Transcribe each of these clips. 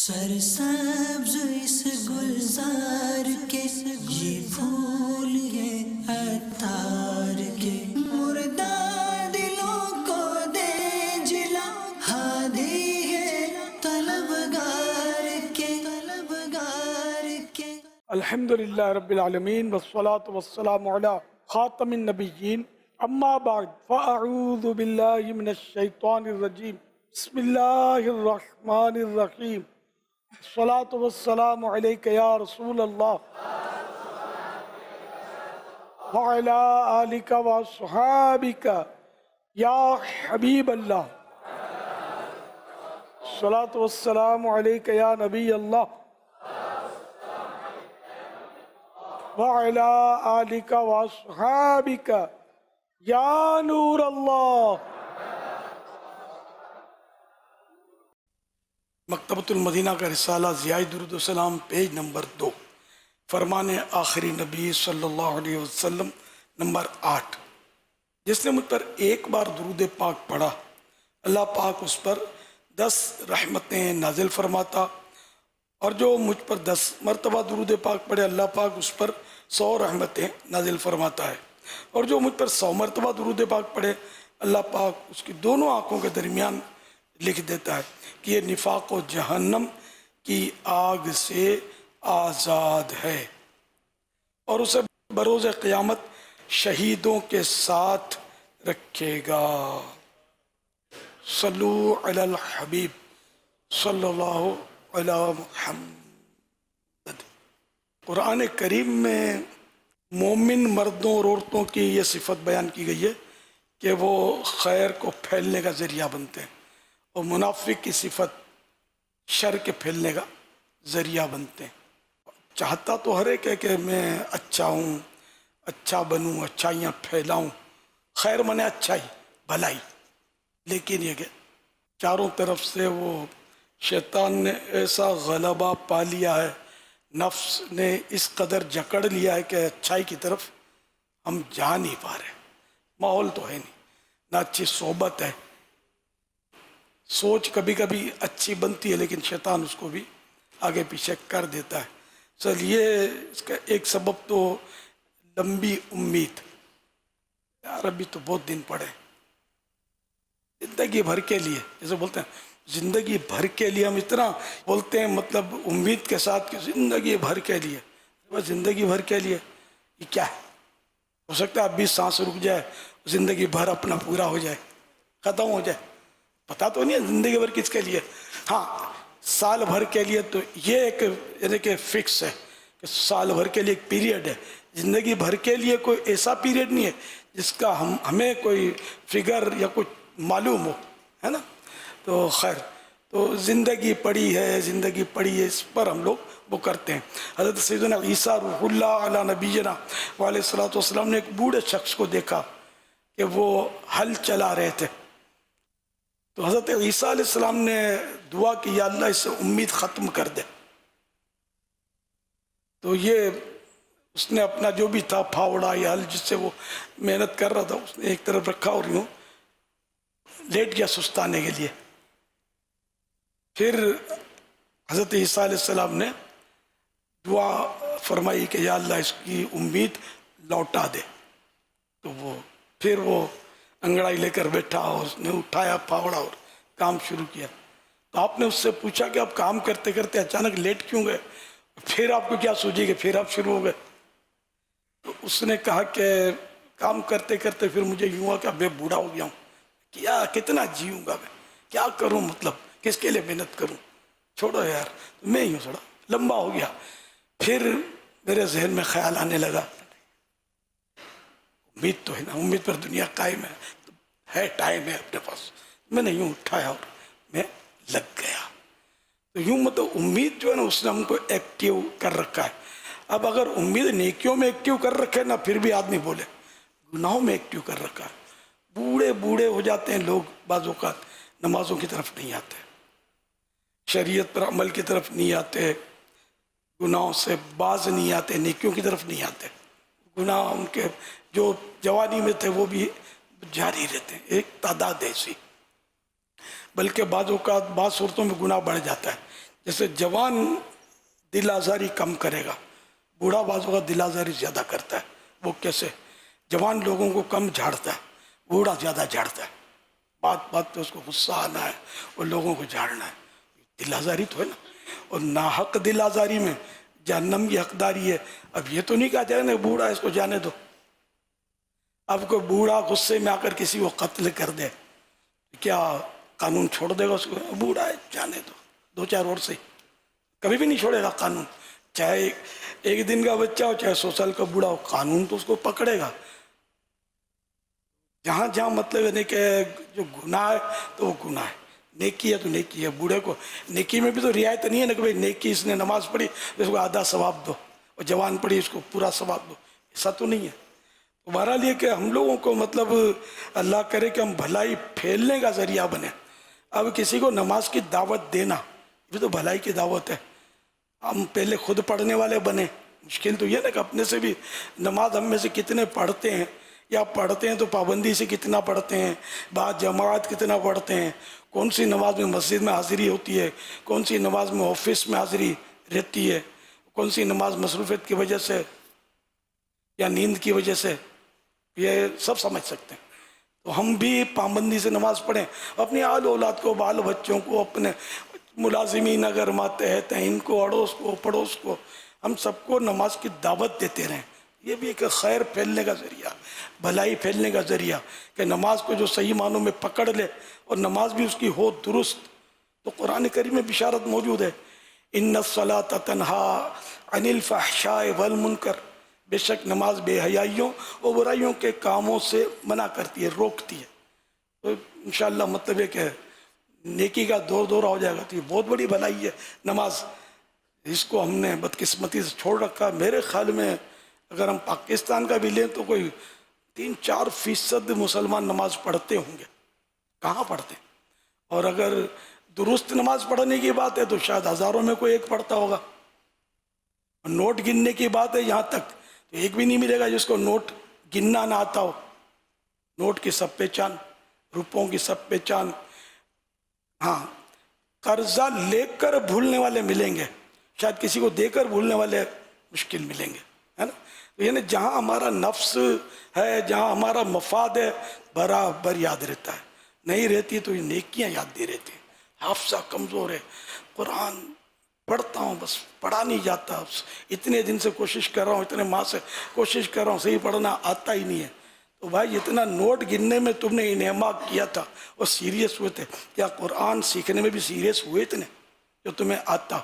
سرسبز اس گلزار کے یہ پھول ہیں عطار کے، مردہ دلوں کو دے جلا، ہادی ہے طلبگار کے، طلبگار کے۔ الحمدللہ رب العالمین والصلاة والسلام علی خاتم النبیین، اما بعد فاعوذ باللہ من الشیطان الرجیم، بسم اللہ الرحمن الرحیم، الصلاة والسلام علیک یا رسول اللہ وعلی آلک واصحابک یا حبیب اللہ، الصلاة والسلام علیک یا نبی اللہ وَعَلَىٰ آلِكَ وَأَصْحَابِكَ یا نور اللہ۔ مکتبۃ المدینہ کا رسالہ ضیاء درود و سلام، پیج نمبر 2، فرمان آخری نبی صلی اللہ علیہ وسلم نمبر 8۔ جس نے مجھ پر ایک بار درود پاک پڑھا، اللہ پاک اس پر 10 رحمتیں نازل فرماتا، اور جو مجھ پر 10 مرتبہ درود پاک پڑھے، اللہ پاک اس پر 100 رحمتیں نازل فرماتا ہے، اور جو مجھ پر 100 مرتبہ درود پاک پڑھے، اللہ پاک اس کی دونوں آنکھوں کے درمیان لکھ دیتا ہے کہ یہ نفاق و جہنم کی آگ سے آزاد ہے، اور اسے بروز قیامت شہیدوں کے ساتھ رکھے گا۔ صلو علی الحبیب صلی اللہ علی محمد۔ قرآن کریم میں مومن مردوں اور عورتوں کی یہ صفت بیان کی گئی ہے کہ وہ خیر کو پھیلنے کا ذریعہ بنتے ہیں، اور منافق کی صفت شر کے پھیلنے کا ذریعہ بنتے ہیں۔ چاہتا تو ہر ایک ہے کہ میں اچھا ہوں، اچھا بنوں، اچھائیاں پھیلاؤں، خیر منے اچھائی، بھلائی، لیکن یہ کہ چاروں طرف سے وہ شیطان نے ایسا غلبہ پا لیا ہے، نفس نے اس قدر جکڑ لیا ہے کہ اچھائی کی طرف ہم جا نہیں پا رہے۔ ماحول تو ہے نہیں، نہ اچھی صحبت ہے، سوچ کبھی کبھی اچھی بنتی ہے لیکن شیطان اس کو بھی آگے پیچھے کر دیتا ہے۔ چلیے اس کا ایک سبب تو لمبی امید، یار ابھی تو بہت دن پڑے زندگی بھر کے لیے، جیسے بولتے ہیں زندگی بھر کے لیے، ہم اتنا بولتے ہیں مطلب امید کے ساتھ کہ زندگی بھر کے لیے، زندگی بھر کے لیے یہ کیا ہے؟ ہو سکتا ہے اب بھی سانس رک جائے، زندگی بھر اپنا پورا ہو جائے، ختم ہو جائے، پتہ تو نہیں ہے زندگی بھر کس کے لیے۔ ہاں سال بھر کے لیے تو یہ ایک یعنی کہ فکس ہے کہ سال بھر کے لیے ایک پیریڈ ہے، زندگی بھر کے لیے کوئی ایسا پیریڈ نہیں ہے جس کا ہمیں کوئی فگر یا کچھ معلوم ہو، ہے نا۔ تو خیر، تو زندگی پڑی ہے، زندگی پڑی ہے، اس پر ہم لوگ وہ کرتے ہیں۔ حضرت سیدنا عیسیٰ روح اللہ علی نبینا علیہ الصلوۃ والسلام نے ایک بوڑھے شخص کو دیکھا کہ وہ ہل چلا رہے تھے، تو حضرت عیسیٰ علیہ السلام نے دعا کی یا اللہ اس سے امید ختم کر دے۔ تو یہ اس نے اپنا جو بھی تھا پھاوڑا یا ہل جس سے وہ محنت کر رہا تھا، اس نے ایک طرف رکھا اور یوں لیٹ گیا سستانے کے لیے۔ پھر حضرت عیسیٰ علیہ السلام نے دعا فرمائی کہ یا اللہ اس کی امید لوٹا دے، تو پھر وہ انگڑائی لے کر بیٹھا اور اس نے اٹھایا پھاوڑا اور کام شروع کیا۔ تو آپ نے اس سے پوچھا کہ آپ کام کرتے کرتے اچانک لیٹ کیوں گئے، پھر آپ کو کیا سوچی کہ پھر آپ شروع ہو گئے؟ تو اس نے کہا کہ کام کرتے کرتے پھر مجھے یوں ہوا کہ اب میں بوڑھا ہو گیا ہوں، کیا کتنا جیوں گا میں، کیا کروں، مطلب کس کے لیے محنت کروں، چھوڑو یار میں ہی ہوں، تھوڑا لمبا ہو گیا۔ پھر میرے ذہن میں خیال آنے لگا امید تو ہے نا، امید پر دنیا قائم ہے ٹائم ہے اپنے پاس، میں نے یوں اٹھایا اور میں لگ گیا۔ تو یوں مطلب امید جو ہے نا اس نے ہم کو ایکٹیو کر رکھا ہے۔ اب اگر امید نیکیوں میں ایکٹیو کر رکھے نا، پھر بھی آدمی بولے، گناہوں میں ایکٹیو کر رکھا ہے۔ بوڑھے ہو جاتے ہیں لوگ، بعض اوقات نمازوں کی طرف نہیں آتے، شریعت پر عمل کی طرف نہیں آتے، گناہوں سے باز نہیں آتے، نیکیوں کی طرف نہیں آتے، گناہ ان کے جو جوانی میں تھے وہ بھی جاری رہتے ہیں، ایک تعداد ایسی۔ بلکہ بعض اوقات بعض صورتوں میں گناہ بڑھ جاتا ہے، جیسے جوان دل آزاری کم کرے گا، بوڑھا بازوں کا دل آزاری زیادہ کرتا ہے۔ وہ کیسے؟ جوان لوگوں کو کم جھاڑتا ہے، بوڑھا زیادہ جھاڑتا ہے، بات بات پہ اس کو غصہ آنا ہے اور لوگوں کو جھاڑنا ہے، دل آزاری تو ہے نا۔ اور ناحق دل آزاری میں جہنم کی حقداری ہے۔ اب یہ تو نہیں کہا جائے نا بوڑھا اس کو جانے دو، اب کوئی بوڑھا غصے میں آ کر کسی کو قتل کر دے، کیا قانون چھوڑ دے گا اس کو؟ بوڑھا ہے جانے دو، دو چار اور سے کبھی بھی نہیں چھوڑے گا قانون، چاہے ایک دن کا بچہ ہو چاہے 100 سال کا بوڑھا ہو، قانون تو اس کو پکڑے گا۔ جہاں جہاں مطلب ہے کہ جو گناہ ہے تو وہ گناہ ہے، نیکی ہے تو نیکی ہے۔ بوڑھے کو نیکی میں بھی تو رعایت نہیں ہے نا کہ بھائی نیکی اس نے نماز پڑھی اس کو آدھا ثواب دو، اور جوان پڑھی اس کو پورا ثواب دو، ایسا تو نہیں ہے۔ تمہارا لیے کہ ہم لوگوں کو مطلب اللہ کرے کہ ہم بھلائی پھیلنے کا ذریعہ بنے۔ اب کسی کو نماز کی دعوت دینا یہ تو بھلائی کی دعوت ہے، ہم پہلے خود پڑھنے والے بنے۔ مشکل تو یہ نا کہ اپنے سے بھی نماز ہم میں سے کتنے پڑھتے ہیں، یا پڑھتے ہیں تو پابندی سے کتنا پڑھتے ہیں، بعد جماعت کتنا پڑھتے ہیں، کون سی نماز میں مسجد میں حاضری ہوتی ہے، کون سی نماز میں آفس میں حاضری رہتی ہے، کون سی نماز مصروفیت کی وجہ سے یا نیند کی وجہ سے، یہ سب سمجھ سکتے ہیں۔ تو ہم بھی پابندی سے نماز پڑھیں، اپنی آل اولاد کو، بال بچوں کو، اپنے ملازمین اگر ماتحت ہیں ان کو، اڑوس کو، پڑوس کو، ہم سب کو نماز کی دعوت دیتے رہیں۔ یہ بھی ایک خیر پھیلنے کا ذریعہ، بھلائی پھیلنے کا ذریعہ، کہ نماز کو جو صحیح معنوں میں پکڑ لے اور نماز بھی اس کی ہو درست۔ تو قرآن کریم میں بشارت موجود ہے، ان الصلاۃ تنہی عن الفحشاء والمنکر، بے شک نماز بے حیائیوں اور برائیوں کے کاموں سے منع کرتی ہے، روکتی ہے۔ تو انشاءاللہ مطلب ہے کہ نیکی کا دور دورہ ہو جائے گا۔ تو یہ بہت بڑی بھلائی ہے نماز، اس کو ہم نے بدقسمتی سے چھوڑ رکھا۔ میرے خیال میں اگر ہم پاکستان کا بھی لیں تو کوئی 3-4% مسلمان نماز پڑھتے ہوں گے، کہاں پڑھتے ہیں؟ اور اگر درست نماز پڑھنے کی بات ہے تو شاید ہزاروں میں کوئی ایک پڑھتا ہوگا۔ نوٹ گننے کی بات ہے یہاں تک تو ایک بھی نہیں ملے گا جس کو نوٹ گننا نہ آتا ہو۔ نوٹ کی سب پہچان، روپوں کی سب پہچان، ہاں قرضہ لے کر بھولنے والے ملیں گے، شاید کسی کو دے کر بھولنے والے مشکل ملیں گے، ہے نا۔ تو یعنی جہاں ہمارا نفس ہے، جہاں ہمارا مفاد ہے، برابر یاد رہتا ہے، نہیں رہتی تو یہ نیکیاں یاد نہیں رہتی۔ حافظہ کمزور ہے، قرآن پڑھتا ہوں بس پڑھا نہیں جاتا، اتنے دن سے کوشش کر رہا ہوں، اتنے ماہ سے کوشش کر رہا ہوں، صحیح پڑھنا آتا ہی نہیں ہے۔ تو بھائی اتنا نوٹ گننے میں تم نے انعامات کیا تھا اور سیریس ہوئے تھے، کیا قرآن سیکھنے میں بھی سیریس ہوئے اتنے جو تمہیں آتا؟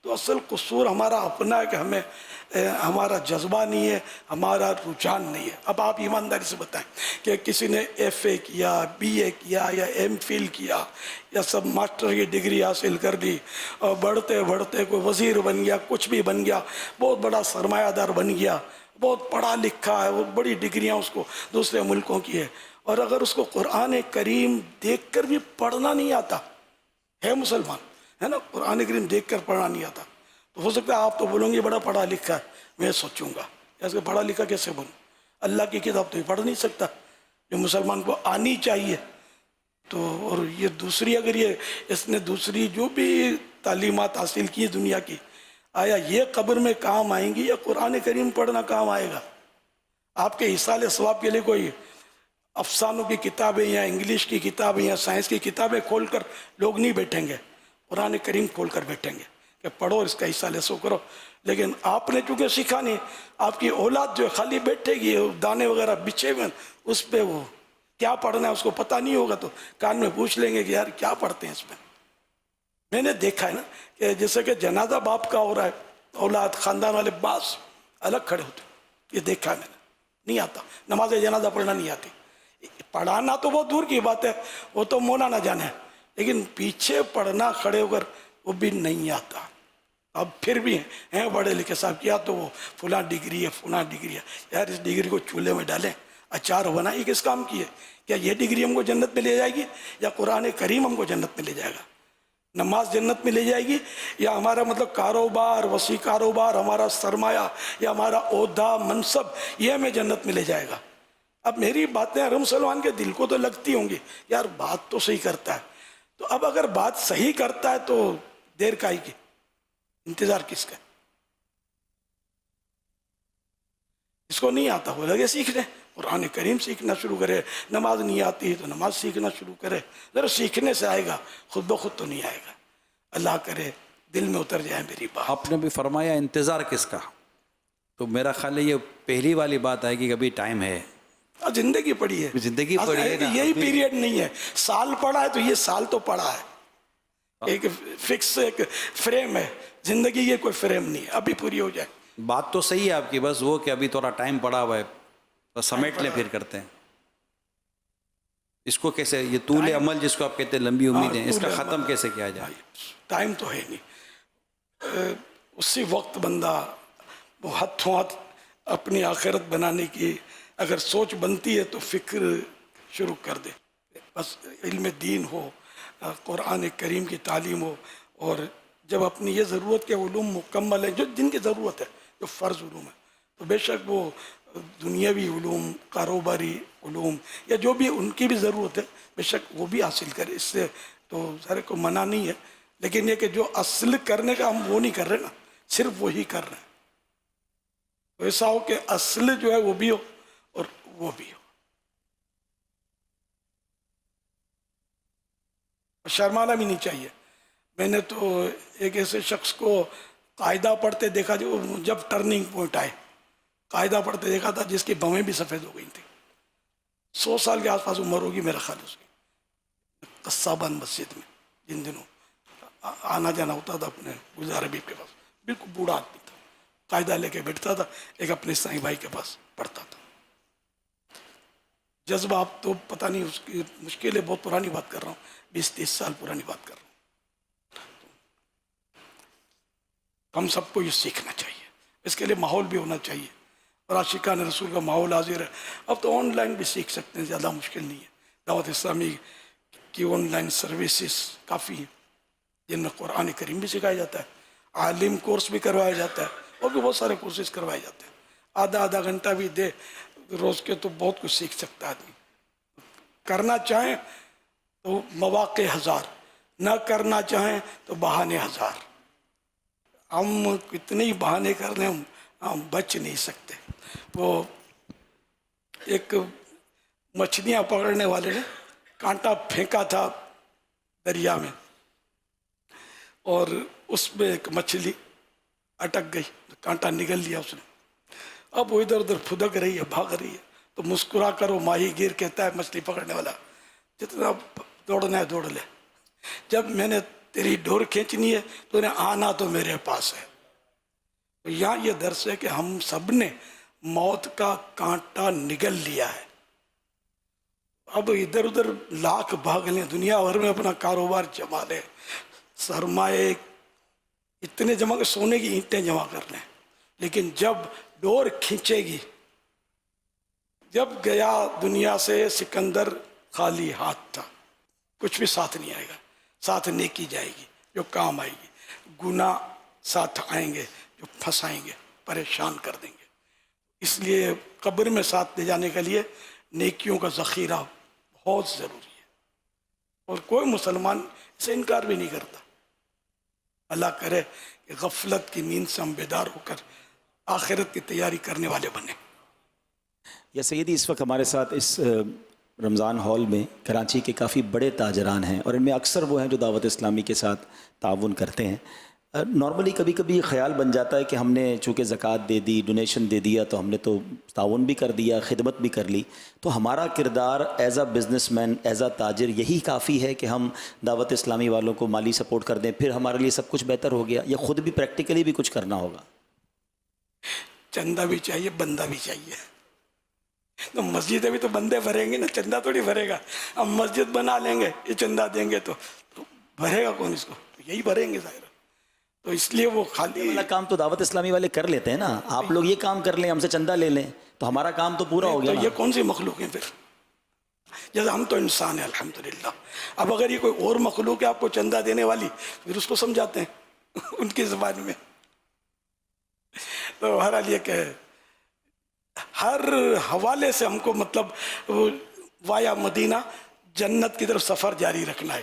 تو اصل قصور ہمارا اپنا ہے کہ ہمیں ہمارا جذبہ نہیں ہے، ہمارا رجحان نہیں ہے۔ اب آپ ایمانداری سے بتائیں کہ کسی نے FA کیا، BA کیا یا MPhil کیا یا سب ماسٹر کی ڈگری حاصل کر لی اور بڑھتے بڑھتے کوئی وزیر بن گیا، کچھ بھی بن گیا، بہت بڑا سرمایہ دار بن گیا، بہت پڑھا لکھا ہے، وہ بڑی ڈگریاں اس کو دوسرے ملکوں کی ہے، اور اگر اس کو قرآن کریم دیکھ کر بھی پڑھنا نہیں آتا ہے، مسلمان ہے نا، قرآن کریم دیکھ کر پڑھنا نہیں آتا، تو ہو سکتا ہے آپ تو بولیں گے بڑا پڑھا لکھا ہے۔ میں سوچوں گا ایسے پڑھا لکھا کیسے بنوں؟ اللہ کی کتاب تو یہ پڑھ نہیں سکتا جو مسلمان کو آنی چاہیے۔ تو اور یہ دوسری اگر یہ اس نے دوسری جو بھی تعلیمات حاصل کی دنیا کی، آیا یہ قبر میں کام آئیں گی یا قرآن کریم پڑھنا کام آئے گا؟ آپ کے ایصال ثواب کے لیے کوئی افسانوں کی کتابیں یا انگلش کی کتابیں یا سائنس کی کتابیں کھول کر لوگ نہیں بیٹھیں گے، قرآن کریم کھول کر بیٹھیں گے کہ پڑھو اس کا حصہ لے سو کرو۔ لیکن آپ نے چونکہ سیکھا نہیں، آپ کی اولاد جو خالی بیٹھے گی دانے وغیرہ بچھے ہوئے اس پہ، وہ کیا پڑھنا ہے اس کو پتہ نہیں ہوگا، تو کان میں پوچھ لیں گے کہ یار کیا پڑھتے ہیں اس میں۔ میں نے دیکھا ہے نا کہ جیسے کہ جنازہ باپ کا ہو رہا ہے، اولاد خاندان والے بعض الگ کھڑے ہوتے ہیں، یہ دیکھا ہے میں نے، نہیں آتا نماز جنازہ پڑھنا نہیں آتی۔ پڑھانا تو بہت دور کی بات ہے، وہ تو مولانا جانے، لیکن پیچھے پڑھنا کھڑے ہو کر وہ بھی نہیں آتا۔ اب پھر بھی ہیں بڑے لکھے صاحب کیا تو وہ فلاں ڈگری ہے، فلاں ڈگری ہے، یار اس ڈگری کو چولہے میں ڈالیں، اچار بنائیں، کس کام کی ہے؟ کیا یہ ڈگری ہم کو جنت میں لے جائے گی یا قرآن کریم ہم کو جنت میں لے جائے گا؟ نماز جنت میں لے جائے گی یا ہمارا مطلب کاروبار، وسیع کاروبار، ہمارا سرمایہ یا ہمارا عہدہ منصب یہ ہمیں جنت میں لے جائے گا؟ اب میری باتیں ہر مسلمان کے دل کو تو لگتی ہوں گی، یار بات تو صحیح کرتا ہے، تو اب اگر بات صحیح کرتا ہے تو دیر کائی کی، انتظار کس کا؟ اس کو نہیں آتا وہ لگے سیکھنے، قرآن کریم سیکھنا شروع کرے. نماز نہیں آتی ہے تو نماز سیکھنا شروع کرے. ذرا سیکھنے سے آئے گا، خود بخود تو نہیں آئے گا. اللہ کرے دل میں اتر جائے میری بات. آپ نے بھی فرمایا انتظار کس کا، تو میرا خیال ہے یہ پہلی والی بات آئے گی کہ ابھی ٹائم ہے. زندگی پڑی ہے، زندگی پڑی ہے نا. یہی پیریڈ نہیں ہے. سال پڑا ہے تو یہ سال تو پڑا ہے، ایک فکس ایک فریم ہے. زندگی یہ کوئی فریم نہیں ہے، ابھی پوری ہو جائے. بات تو صحیح ہے آپ کی، بس وہ کہ ابھی تھوڑا ٹائم پڑا ہوا ہے، بس سمیٹ لیں پھر کرتے ہیں. اس کو کیسے، یہ طول عمل جس کو آپ کہتے ہیں لمبی امیدیں، اس کا ختم کیسے کیا جائے؟ ٹائم تو ہے نہیں. اسی وقت بندہ وہ ہاتھوں ہاتھ اپنی آخرت بنانے کی اگر سوچ بنتی ہے تو فکر شروع کر دے. بس علم دین ہو، قرآن کریم کی تعلیم ہو، اور جب اپنی یہ ضرورت کے علوم مکمل ہیں جو جن کی ضرورت ہے، جو فرض علوم ہے، تو بے شک وہ دنیاوی علوم، کاروباری علوم یا جو بھی ان کی بھی ضرورت ہے بے شک وہ بھی حاصل کرے. اس سے تو سارے کو منع نہیں ہے، لیکن یہ کہ جو اصل کرنے کا ہم وہ نہیں کر رہے نا، صرف وہی کر رہے ہیں. تو ایسا ہو کہ اصل جو ہے وہ بھی ہو اور وہ بھی ہو. شرمانا بھی نہیں چاہیے. میں نے تو ایک ایسے شخص کو قاعدہ پڑھتے دیکھا جو جب ٹرننگ پوائنٹ آئے، قاعدہ پڑھتے دیکھا تھا جس کی بھویں بھی سفید ہو گئی تھی. 100 سال کے آس پاس عمر ہوگی میرا خیال اس کی. قصابان مسجد میں جن دنوں آنا جانا ہوتا تھا اپنے گلزار حبیب کے پاس، بالکل بوڑھا آدمی تھا، قاعدہ لے کے بیٹھتا تھا، ایک اپنے سائیں بھائی کے پاس پڑھتا تھا. جذبہ آپ تو پتہ نہیں، اس کی مشکل ہے، بہت پرانی بات کر رہا ہوں، 20-30 سال پرانی بات کر رہا ہوں. ہم سب کو یہ سیکھنا چاہیے، اس کے لیے ماحول بھی ہونا چاہیے، اور عاشقان رسول کا ماحول حاضر ہے. اب تو آن لائن بھی سیکھ سکتے ہیں، زیادہ مشکل نہیں ہے. دعوت اسلامی کی آن لائن سروسز کافی ہیں جن میں قرآن کریم بھی سکھایا جاتا ہے، عالم کورس بھی کروایا جاتا ہے، اور بھی بہت سارے کورسز کروائے جاتے ہیں. آدھا گھنٹہ بھی دے روز کے تو بہت کچھ سیکھ سکتا ہے آدمی. کرنا چاہیں تو مواقع ہزار، نہ کرنا چاہیں تو بہانے ہزار. ہم کتنے ہی بہانے کر لیں ہم بچ نہیں سکتے. وہ ایک مچھلیاں پکڑنے والے نے کانٹا پھینکا تھا دریا میں، اور اس میں ایک مچھلی اٹک گئی، کانٹا نگل لیا اس نے. اب وہ ادھر ادھر پھدک رہی ہے، بھاگ رہی ہے. تو مسکرا کر وہ ماہی گیر کہتا ہے مچھلی پکڑنے والا، جتنا دوڑنا ہے دوڑ لے، جب میں نے تیری ڈور کھینچنی ہے تو نے آنا تو میرے پاس ہے. تو یہاں یہ درس ہے کہ ہم سب نے موت کا کانٹا نگل لیا ہے. اب ادھر ادھر لاکھ بھاگ لیں، دنیا بھر میں اپنا کاروبار جما لیں، سرمایہ اتنے جمع کہ سونے کی اینٹیں جمع کر لیں، لیکن جب ڈور کھینچے گی، جب گیا دنیا سے سکندر خالی ہاتھ تھا، کچھ بھی ساتھ نہیں آئے گا. ساتھ نیکی جائے گی جو کام آئے گی، گناہ ساتھ آئیں گے جو پھنسائیں گے، پریشان کر دیں گے. اس لیے قبر میں ساتھ لے جانے کے لیے نیکیوں کا ذخیرہ بہت ضروری ہے، اور کوئی مسلمان اسے انکار بھی نہیں کرتا. اللہ کرے کہ غفلت کی نیند سے ہم بیدار ہو کر آخرت کی تیاری کرنے والے بنے. یا سیدی، اس وقت ہمارے ساتھ اس رمضان ہال میں کراچی کے کافی بڑے تاجران ہیں، اور ان میں اکثر وہ ہیں جو دعوت اسلامی کے ساتھ تعاون کرتے ہیں. نارملی کبھی کبھی خیال بن جاتا ہے کہ ہم نے چونکہ زکوٰۃ دے دی، ڈونیشن دے دیا، تو ہم نے تو تعاون بھی کر دیا، خدمت بھی کر لی، تو ہمارا کردار as a business man, as a تاجر یہی کافی ہے کہ ہم دعوت اسلامی والوں کو مالی سپورٹ کر دیں، پھر ہمارے لیے سب کچھ بہتر ہو گیا، یا خود بھی پریکٹیکلی بھی کچھ کرنا ہوگا؟ چندہ بھی چاہیے، بندہ بھی چاہیے. تو مسجدیں بھی تو بندے بھریں گے نا، چندہ تھوڑی بھرے گا. ہم مسجد بنا لیں گے، یہ چندہ دیں گے تو بھرے گا کون اس کو؟ تو یہی بھریں گے ظاہر. تو اس لیے وہ خالی والا کام تو دعوت اسلامی والے کر لیتے ہیں نا. آپ لوگ یہ کام کر لیں، ہم سے چندہ لے لیں، تو ہمارا کام تو پورا ہو گیا. تو یہ کون سی مخلوق ہیں پھر؟ جیسے ہم تو انسان ہیں الحمدللہ. اب اگر یہ کوئی اور مخلوق ہے آپ کو چندہ دینے والی، پھر اس کو سمجھاتے ہیں ان کی زبان میں. تو ہر حال یہ کہ ہر حوالے سے ہم کو مطلب وایا مدینہ جنت کی طرف سفر جاری رکھنا ہے.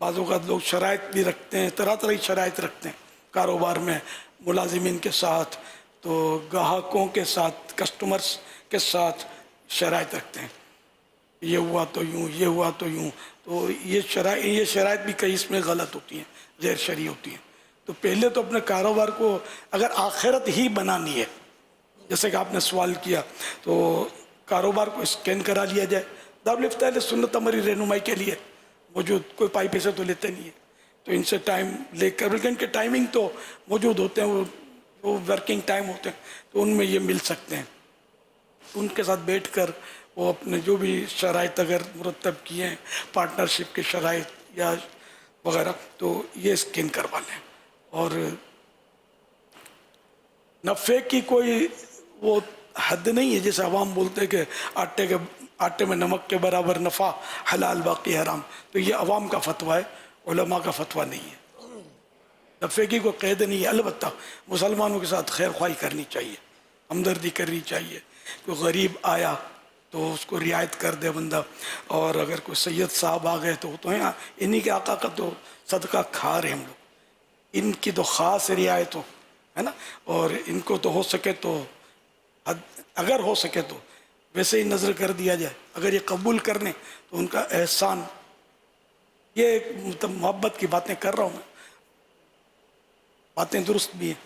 بعض اوقات لوگ شرائط بھی رکھتے ہیں، طرح طرح کی شرائط رکھتے ہیں کاروبار میں، ملازمین کے ساتھ، تو گاہکوں کے ساتھ، کسٹمرز کے ساتھ شرائط رکھتے ہیں، یہ ہوا تو یوں، یہ ہوا تو یوں. تو یہ شرائط بھی کئی اس میں غلط ہوتی ہیں، غیر شرعی ہوتی ہیں. تو پہلے تو اپنے کاروبار کو اگر آخرت ہی بنانی ہے، جیسے کہ آپ نے سوال کیا، تو کاروبار کو اسکین کرا لیا جائے. دارالفتہ اہل سنت ہماری رہنمائی کے لیے موجود، کوئی پائی پیسے تو لیتے نہیں ہے، تو ان سے ٹائم لے کر، بلکہ ان کے ٹائمنگ تو موجود ہوتے ہیں، وہ ورکنگ ٹائم ہوتے ہیں، تو ان میں یہ مل سکتے ہیں. ان کے ساتھ بیٹھ کر وہ اپنے جو بھی شرائط اگر مرتب کیے ہیں، پارٹنرشپ کے شرائط یا وغیرہ، تو یہ اسکین کروا لیں. اور نفع کی کوئی وہ حد نہیں ہے، جیسے عوام بولتے ہیں کہ آٹے میں نمک کے برابر نفع حلال باقی حرام. تو یہ عوام کا فتویٰ ہے، علماء کا فتویٰ نہیں ہے. نفع کی کوئی قید نہیں ہے. البتہ مسلمانوں کے ساتھ خیر خواہی کرنی چاہیے، ہمدردی کرنی چاہیے. کوئی غریب آیا تو اس کو رعایت کر دے بندہ، اور اگر کوئی سید صاحب آ گئے تو وہ تو ہیں، انہی کے آقا کا تو صدقہ کھا رہے ہم لوگ، ان کی تو خاص رعایت ہو، ہے نا. اور ان کو تو ہو سکے تو اگر ہو سکے تو ویسے ہی نظر کر دیا جائے. اگر یہ قبول کرنے تو ان کا احسان. یہ ایک محبت کی باتیں کر رہا ہوں میں، باتیں درست بھی ہیں.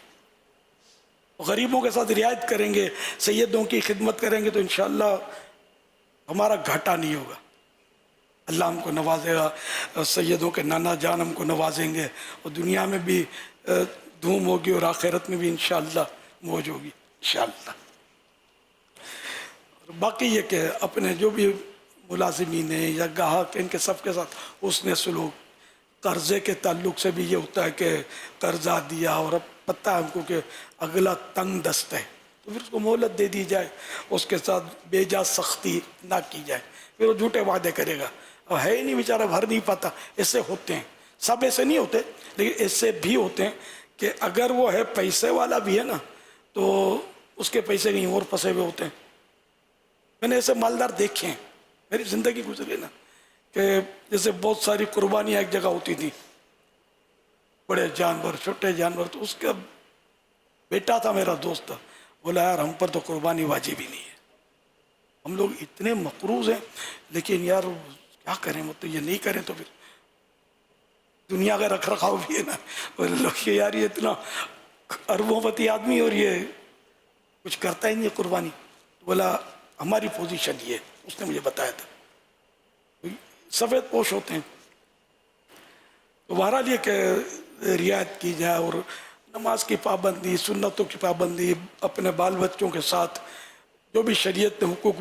غریبوں کے ساتھ رعایت کریں گے، سیدوں کی خدمت کریں گے، تو انشاءاللہ ہمارا گھاٹا نہیں ہوگا. اللہ ہم کو نوازے گا، سیدوں کے نانا جان ہم کو نوازیں گے، اور دنیا میں بھی دھوم ہوگی اور آخرت میں بھی انشاءاللہ موج ہوگی انشاءاللہ. باقی یہ کہ اپنے جو بھی ملازمین ہیں یا گاہک، ان کے سب کے ساتھ حسن سلوک. قرضے کے تعلق سے بھی یہ ہوتا ہے کہ قرضہ دیا اور اب پتہ ہے ہم کو کہ اگلا تنگ دست ہے، تو پھر اس کو مہلت دے دی جائے، اس کے ساتھ بے جا سختی نہ کی جائے. پھر وہ جھوٹے وعدے کرے گا، اب ہے ہی نہیں بیچارہ، بھر نہیں پاتا. ایسے ہوتے ہیں، سب ایسے نہیں ہوتے، لیکن ایسے بھی ہوتے ہیں کہ اگر وہ ہے پیسے والا بھی ہے نا، تو اس کے پیسے کہیں اور پھنسے ہوئے ہوتے ہیں. میں نے ایسے مالدار دیکھے ہیں، میری زندگی گزری نا، کہ جیسے بہت ساری قربانیاں ایک جگہ ہوتی تھیں، بڑے جانور، چھوٹے جانور. تو اس کا بیٹا تھا، میرا دوست تھا، بولا یار ہم پر تو قربانی واجب ہی نہیں ہے، ہم لوگ اتنے مقروض ہیں، لیکن یار کیا کریں، مطلب یہ نہیں کریں تو پھر دنیا کا رکھ رکھاؤ بھی ہے نا. اور لوگ یار یہ اتنا اربوں پتی آدمی اور یہ کچھ کرتا ہی نہیں قربانی. بولا ہماری پوزیشن یہ ہے، اس نے مجھے بتایا تھا. سفید پوش ہوتے ہیں. تو بہرحال یہ کہ رعایت کی جائے، اور نماز کی پابندی، سنتوں کی پابندی، اپنے بال بچوں کے ساتھ جو بھی شریعت نے حقوق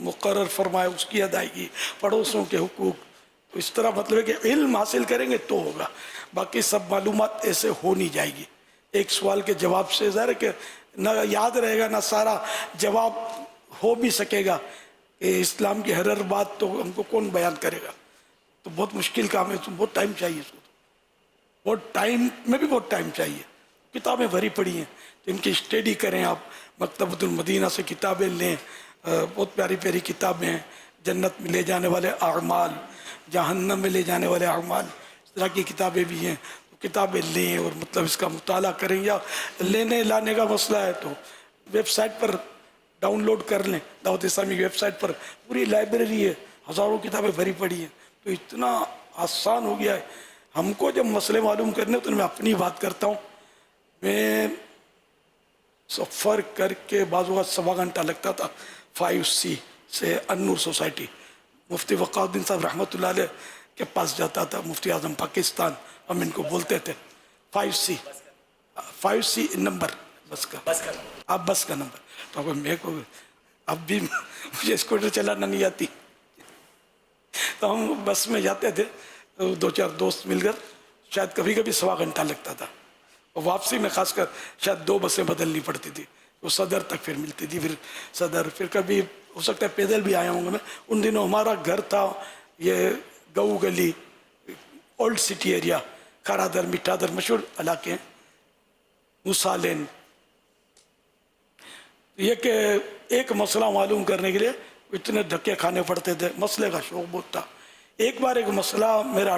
مقرر فرمائے اس کی ادائیگی، پڑوسوں کے حقوق. تو اس طرح مطلب ہے کہ علم حاصل کریں گے تو ہوگا، باقی سب معلومات ایسے ہو نہیں جائے گی. ایک سوال کے جواب سے ظاہر ہے کہ نہ یاد رہے گا، نہ سارا جواب ہو بھی سکے گا. کہ اسلام کی ہر بات تو ہم کو کون بیان کرے گا، تو بہت مشکل کام ہے. تو بہت ٹائم چاہیے اس کو، بہت ٹائم میں بھی بہت ٹائم چاہیے. کتابیں بھری پڑی ہیں، تو ان کی اسٹڈی کریں آپ. مکتبۃ المدینہ سے کتابیں لیں، بہت پیاری پیاری کتابیں ہیں. جنت میں لے جانے والے اعمال، جہنم میں لے جانے والے اعمال، اس طرح کی کتابیں بھی ہیں. تو کتابیں لیں اور مطلب اس کا مطالعہ کریں. یا لینے لانے کا مسئلہ ہے تو ویب سائٹ پر ڈاؤن لوڈ کر لیں. دعوت اسلامی کی ویب سائٹ پر پوری لائبریری ہے، ہزاروں کتابیں بھری پڑی ہیں. تو اتنا آسان ہو گیا ہے. ہم کو جب مسئلے معلوم کرنے تو میں اپنی بات کرتا ہوں. میں سفر کر کے بعض اوقات 1.25 گھنٹہ لگتا تھا 5C سے النور سوسائٹی، مفتی وقار الدین صاحب رحمۃ اللہ علیہ کے پاس جاتا تھا، مفتی اعظم پاکستان ہم ان کو بولتے تھے. 5C نمبر بس کا، آپ بس کا نمبر. تو میرے کو اب بھی مجھے اسکوٹر چلانا نہیں آتی، تو ہم بس میں جاتے تھے، 2-4 دوست مل کر. شاید کبھی کبھی 1.25 گھنٹہ لگتا تھا، اور واپسی میں خاص کر شاید 2 بسیں بدلنی پڑتی تھی. وہ صدر تک پھر ملتی تھی، پھر صدر، پھر کبھی ہو سکتا ہے پیدل بھی آیا ہوں گا میں. ان دنوں ہمارا گھر تھا یہ گو گلی، اولڈ سٹی ایریا، کھارادر، مٹھادر مشہور علاقے ہیں، موسالین. یہ کہ ایک مسئلہ معلوم کرنے کے لیے اتنے دھکے کھانے پڑتے تھے، مسئلے کا شوق بہت تھا. ایک بار ایک مسئلہ میرا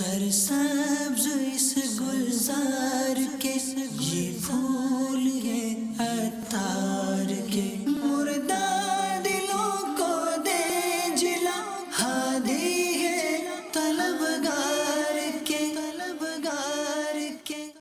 سرسبز اس گلزار کے یہ پھول